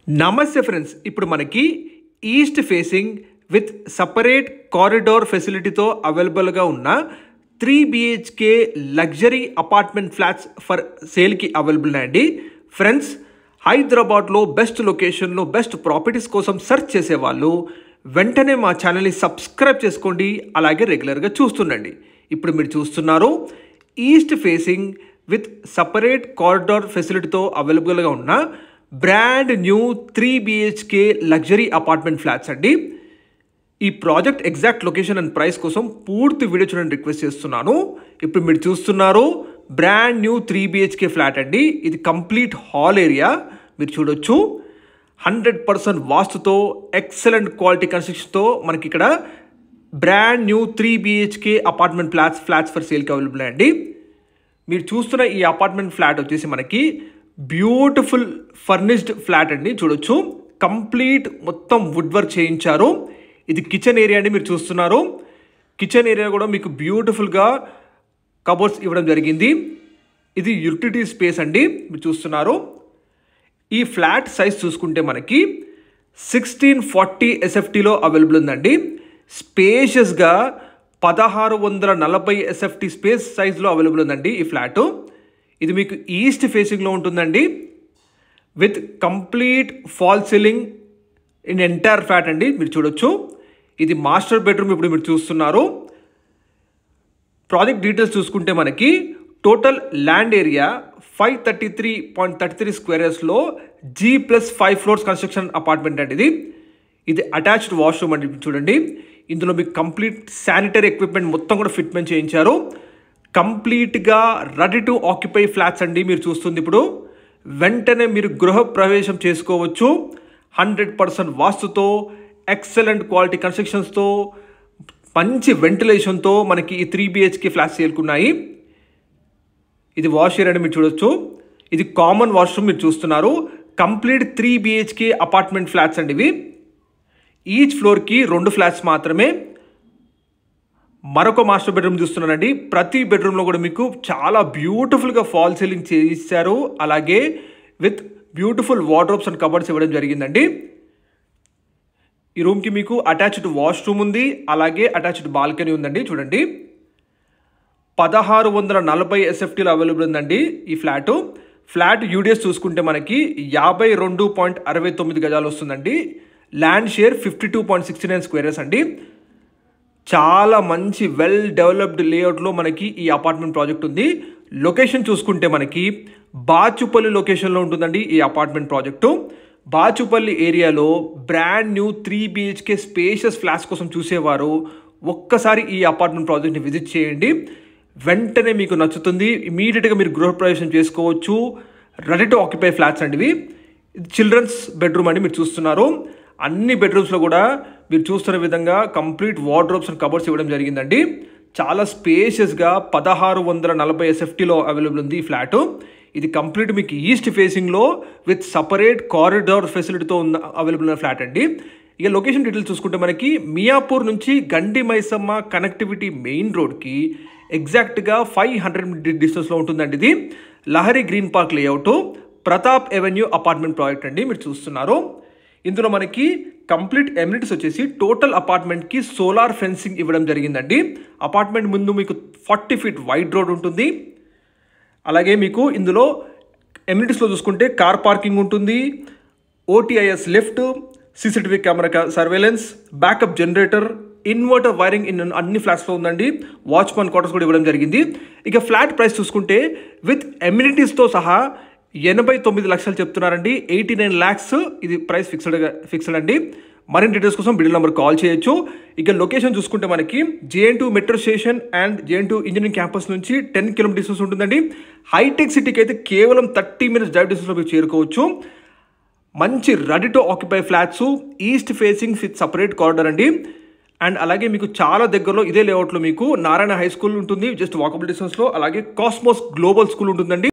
నమస్తే ఫ్రెండ్స్, ఇప్పుడు మనకి east facing with separate corridor ఫెసిలిటీతో అవైలబుల్గా ఉన్న 3 BHK luxury apartment flats for సేల్కి అవైలబుల్ ఉన్నాయండి. ఫ్రెండ్స్, హైదరాబాద్లో బెస్ట్ లొకేషన్లో బెస్ట్ ప్రాపర్టీస్ కోసం సెర్చ్ చేసేవాళ్ళు వెంటనే మా ఛానల్ని సబ్స్క్రైబ్ చేసుకోండి, అలాగే రెగ్యులర్గా చూస్తుండండి. ఇప్పుడు మీరు చూస్తున్నారు east facing with separate corridor ఫెసిలిటీతో అవైలబుల్గా ఉన్న brand new 3 BHK luxury apartment flats అండి. ఈ project exact location and price కోసం పూర్తి వీడియో చూడండి రిక్వెస్ట్ చేస్తున్నాను. ఇప్పుడు మీరు చూస్తున్నారు బ్రాండ్ న్యూ 3 BHK ఫ్లాట్ అండి. ఇది కంప్లీట్ హాల్ ఏరియా మీరు చూడొచ్చు. 100% వాస్తుతో ఎక్సలెంట్ క్వాలిటీ కన్స్ట్రక్షన్తో మనకి ఇక్కడ brand new 3 BHK apartment flats for సేల్కి అవైలబుల్ అండి. మీరు చూస్తున్న ఈ అపార్ట్మెంట్ ఫ్లాట్ వచ్చేసి మనకి బ్యూటిఫుల్ ఫర్నిష్డ్ ఫ్లాట్ అండి. చూడొచ్చు, కంప్లీట్ మొత్తం వుడ్ వర్క్ చేయించారు. ఇది కిచెన్ ఏరియా అండి. మీరు చూస్తున్నారు కిచెన్ ఏరియా కూడా మీకు బ్యూటిఫుల్గా కబోర్డ్స్ ఇవ్వడం జరిగింది. ఇది యూటిలిటీ స్పేస్ అండి. మీరు చూస్తున్నారు ఈ ఫ్లాట్ సైజ్ చూసుకుంటే మనకి 1640 SFTలో అవైలబుల్ ఉందండి. స్పేషియస్గా 1640 SFT స్పేస్ సైజ్లో అవైలబుల్ ఉందండి ఈ ఫ్లాటు. ఇది మీకు ఈస్ట్ ఫేసింగ్లో ఉంటుందండి with complete fall ceiling in entire flat అండి. మీరు చూడొచ్చు ఇది మాస్టర్ బెడ్రూమ్. ఇప్పుడు మీరు చూస్తున్నారు ప్రాజెక్ట్ డీటెయిల్స్ చూసుకుంటే మనకి టోటల్ ల్యాండ్ ఏరియా 533.33 స్క్వేర్ యార్డ్స్లో G+5 ఫ్లోర్స్ కన్స్ట్రక్షన్ అపార్ట్మెంట్ అండి. ఇది అటాచ్డ్ వాష్రూమ్ అండి. చూడండి, ఇందులో మీకు కంప్లీట్ శానిటరీ ఎక్విప్మెంట్ మొత్తం కూడా ఫిట్మెంట్ చేయించారు. కంప్లీట్గా రెడీ టు ఆక్యుపై ఫ్లాట్స్ అండి. మీరు చూస్తుంది ఇప్పుడు వెంటనే మీరు గృహ ప్రవేశం చేసుకోవచ్చు. 100% వాస్తుతో ఎక్సలెంట్ క్వాలిటీ కన్స్ట్రక్షన్స్తో మంచి వెంటిలేషన్తో మనకి ఈ 3 BHK ఫ్లాట్స్ చేరుకున్నాయి. ఇది వాష్ ఏరియా మీరు చూడొచ్చు. ఇది కామన్ వాష్రూమ్ మీరు చూస్తున్నారు. కంప్లీట్ 3 BHK అపార్ట్మెంట్ ఫ్లాట్స్ అండి ఇవి. ఈచ్ ఫ్లోర్కి 2 ఫ్లాట్స్ మాత్రమే. మరొక మాస్టర్ బెడ్రూమ్ చూస్తున్నారండి. ప్రతి బెడ్రూమ్లో కూడా మీకు చాలా బ్యూటిఫుల్గా ఫాల్ సీలింగ్ చేయిస్తారు. అలాగే with beautiful wardrobes and cupboards ఇవ్వడం జరిగిందండి. ఈ రూమ్కి మీకు అటాచ్డ్ వాష్రూమ్ ఉంది, అలాగే అటాచ్డ్ బాల్కనీ ఉందండి. చూడండి, 1640 SFTలో అవైలబుల్ ఉందండి ఈ ఫ్లాట్ యూడిఎస్ చూసుకుంటే మనకి 52.69 గజాలు వస్తుందండి. ల్యాండ్ షేర్ 52.69 స్క్వేర్ యార్డ్స్ అండి. చాలా మంచి వెల్ డెవలప్డ్ లేఅవుట్లో మనకి ఈ అపార్ట్మెంట్ ప్రాజెక్ట్ ఉంది. లొకేషన్ చూసుకుంటే మనకి బాచుపల్లి లొకేషన్లో ఉంటుందండి ఈ అపార్ట్మెంట్ ప్రాజెక్టు. బాచుపల్లి ఏరియాలో brand new 3 BHK spacious flats కోసం చూసేవారు ఒక్కసారి ఈ అపార్ట్మెంట్ ప్రాజెక్ట్ని విజిట్ చేయండి. వెంటనే మీకు నచ్చుతుంది. ఇమీడియట్గా మీరు గృహప్రవేశం చేసుకోవచ్చు. రెడీ టు ఆక్యుపై ఫ్లాట్స్ అండి ఇవి. చిల్డ్రన్స్ బెడ్రూమ్ అండి. మీరు చూస్తున్నారు అన్ని బెడ్రూమ్స్లో కూడా మీరు చూస్తున్న విధంగా కంప్లీట్ వార్డ్రోబ్స్ అండ్ కబోర్డ్స్ ఇవ్వడం జరిగిందండి. చాలా స్పేషియస్గా 1640 SFTలో అవైలబుల్ ఉంది ఈ ఫ్లాటు. ఇది కంప్లీట్ మీకు ఈస్ట్ ఫేసింగ్లో విత్ సపరేట్ కారిడార్ ఫెసిలిటీతో ఉన్న అవైలబుల్ ఉన్న ఫ్లాట్ అండి. ఇక లొకేషన్ డీటెయిల్స్ చూసుకుంటే మనకి మియాపూర్ నుంచి గండి మైసమ్మ కనెక్టివిటీ మెయిన్ రోడ్కి ఎగ్జాక్ట్గా 500 డిస్టెన్స్లో ఉంటుందండి. ఇది Lahari green park layout Pratap avenue apartment project అండి. మీరు చూస్తున్నారు ఇందులో మనకి కంప్లీట్ ఎమ్యూనిటీస్ వచ్చేసి టోటల్ అపార్ట్మెంట్కి సోలార్ ఫెన్సింగ్ ఇవ్వడం జరిగిందండి. అపార్ట్మెంట్ ముందు మీకు 40 ఫీట్ వైడ్ రోడ్ ఉంటుంది. అలాగే మీకు ఇందులో ఎమ్యూనిటీస్లో చూసుకుంటే కార్ పార్కింగ్ ఉంటుంది, OTIS lift, CCTV camera surveillance, backup generator, inverter wiring అన్ని ఫ్లాట్స్లో ఉందండి. వాచ్మెన్ క్వార్టర్స్ కూడా ఇవ్వడం జరిగింది. ఇక ఫ్లాట్ ప్రైస్ చూసుకుంటే విత్ ఎమ్యూనిటీస్తో సహా 89 లక్షలు చెప్తున్నారండి. 89 lakhs ఇది ప్రైస్ ఫిక్స్డ్ అండి. మరిన్ని డీటెయిల్స్ కోసం బిల్ నెంబర్ కాల్ చేయొచ్చు. ఇక లొకేషన్ చూసుకుంటే మనకి JN2 metro station and JN2 engineering campus నుంచి 10 కిలోమీటర్ డిస్టెన్స్ ఉంటుందండి. హైటెక్ సిటీకి అయితే కేవలం 30 మినిట్స్ డ్రైవ్ డిస్టెన్స్లో మీరు చేరుకోవచ్చు. మంచి ready to occupy flats, east facing with separate corridor అండి. అండ్ అలాగే మీకు చాలా దగ్గరలో ఇదే లేఅవుట్లో మీకు నారాయణ హై స్కూల్ ఉంటుంది, జస్ట్ వాకబుల్ డిస్టెన్స్లో. అలాగే కాస్మోస్ గ్లోబల్ స్కూల్ ఉంటుందండి.